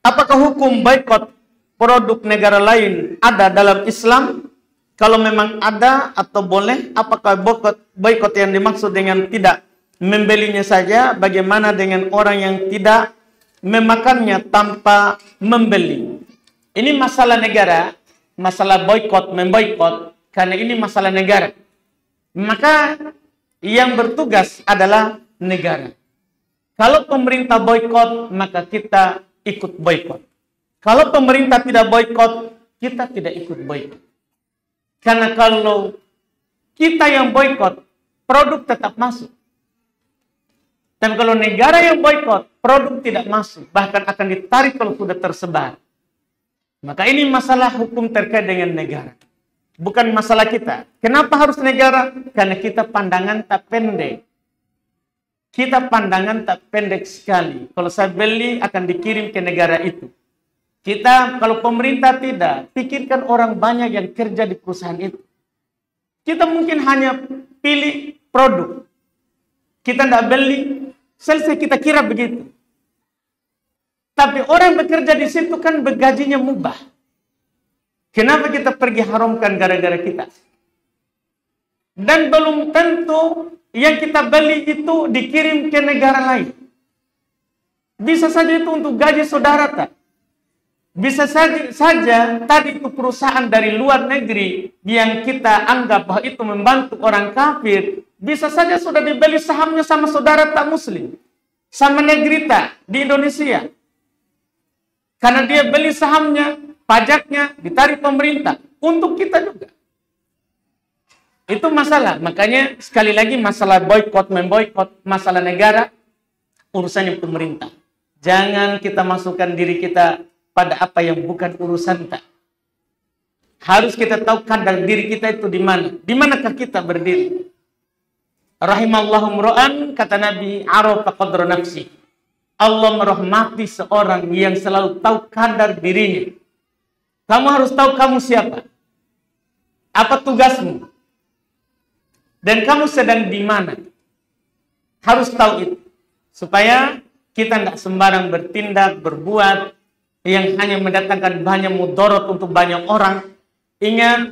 Apakah hukum boikot produk negara lain ada dalam Islam? Kalau memang ada atau boleh, apakah boikot yang dimaksud dengan tidak membelinya saja? Bagaimana dengan orang yang tidak memakannya tanpa membeli? Ini masalah negara, masalah boikot, memboikot, karena ini masalah negara. Maka yang bertugas adalah negara. Kalau pemerintah boikot, maka kita ikut boikot. Kalau pemerintah tidak boikot, kita tidak ikut boikot. Karena kalau kita yang boikot, produk tetap masuk. Dan kalau negara yang boikot, produk tidak masuk, bahkan akan ditarik kalau sudah tersebar. Maka ini masalah hukum terkait dengan negara. Bukan masalah kita. Kenapa harus negara? Karena kita pandangan tak pendek. Kita pandangan tak pendek sekali. Kalau saya beli akan dikirim ke negara itu. Kita, kalau pemerintah tidak, pikirkan orang banyak yang kerja di perusahaan itu. Kita mungkin hanya pilih produk. Kita tidak beli, selesai kita kira begitu. Tapi orang bekerja di situ kan gajinya mubah. Kenapa kita pergi haramkan gara-gara kita? Dan belum tentu yang kita beli itu dikirim ke negara lain. Bisa saja itu untuk gaji saudara tak? Bisa saja tadi itu perusahaan dari luar negeri yang kita anggap bahwa itu membantu orang kafir. Bisa saja sudah dibeli sahamnya sama saudara tak muslim. Sama negrita di Indonesia. Karena dia beli sahamnya, pajaknya ditarik pemerintah. Untuk kita juga. Itu masalah. Makanya sekali lagi masalah boikot, memboikot, masalah negara, urusannya pemerintah. Jangan kita masukkan diri kita pada apa yang bukan urusan tak. Harus kita tahu kadar diri kita itu di mana. Di manakah kita berdiri? Rahimallahu mro'an, kata Nabi, arafa qadra nafsi. Allah merahmati seorang yang selalu tahu kadar dirinya. Kamu harus tahu kamu siapa. Apa tugasmu? Dan kamu sedang di mana? Harus tahu itu. Supaya kita tidak sembarang bertindak, berbuat yang hanya mendatangkan banyak mudarat untuk banyak orang. Ingat,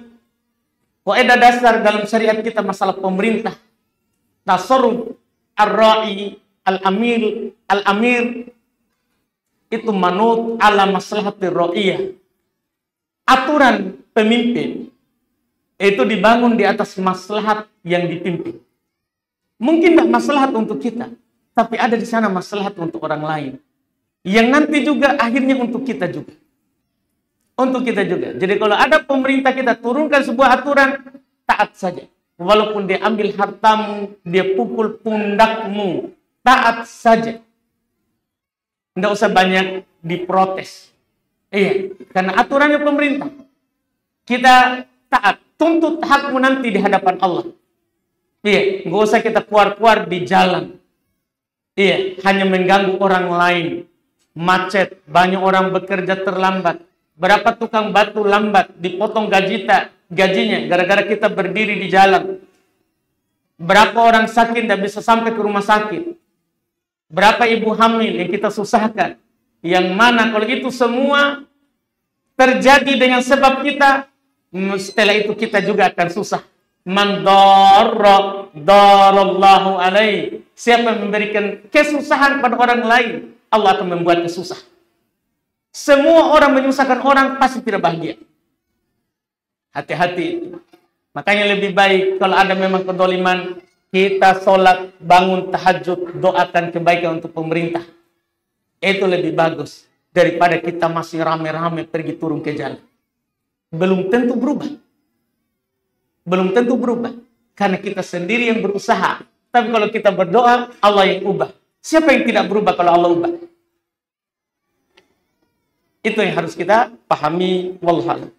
kaidah dasar dalam syariat kita masalah pemerintah. Tasarruf ar-ra'i al-amir itu manut ala maslahatir ra'iyah. Aturan pemimpin itu dibangun di atas maslahat yang dipimpin. Mungkin tidak maslahat untuk kita, tapi ada di sana maslahat untuk orang lain. Yang nanti juga akhirnya untuk kita juga. Untuk kita juga. Jadi kalau ada pemerintah kita turunkan sebuah aturan, taat saja. Walaupun dia ambil hartamu, dia pukul pundakmu, taat saja. Tidak usah banyak diprotes. Iya, karena aturannya pemerintah. Kita taat, tuntut hakmu nanti di hadapan Allah. Iya, nggak usah kita keluar-keluar di jalan. Iya, hanya mengganggu orang lain. Macet, banyak orang bekerja terlambat. Berapa tukang batu lambat, dipotong gajinya gara-gara kita berdiri di jalan. Berapa orang sakit tidak bisa sampai ke rumah sakit. Berapa ibu hamil yang kita susahkan. Yang mana kalau itu semua terjadi dengan sebab kita, setelah itu kita juga akan susah. Man darallahu alaihi. Siapa yang memberikan kesusahan pada orang lain, Allah akan membuatnya susah. Semua orang menyusahkan orang pasti tidak bahagia. Hati-hati. Makanya lebih baik kalau ada memang kedoliman, kita sholat, bangun tahajud, doakan kebaikan untuk pemerintah. Itu lebih bagus daripada kita masih rame-rame pergi turun ke jalan. Belum tentu berubah. Belum tentu berubah. Karena kita sendiri yang berusaha. Tapi kalau kita berdoa, Allah yang ubah. Siapa yang tidak berubah kalau Allah ubah? Itu yang harus kita pahami. Wallahu a'lam.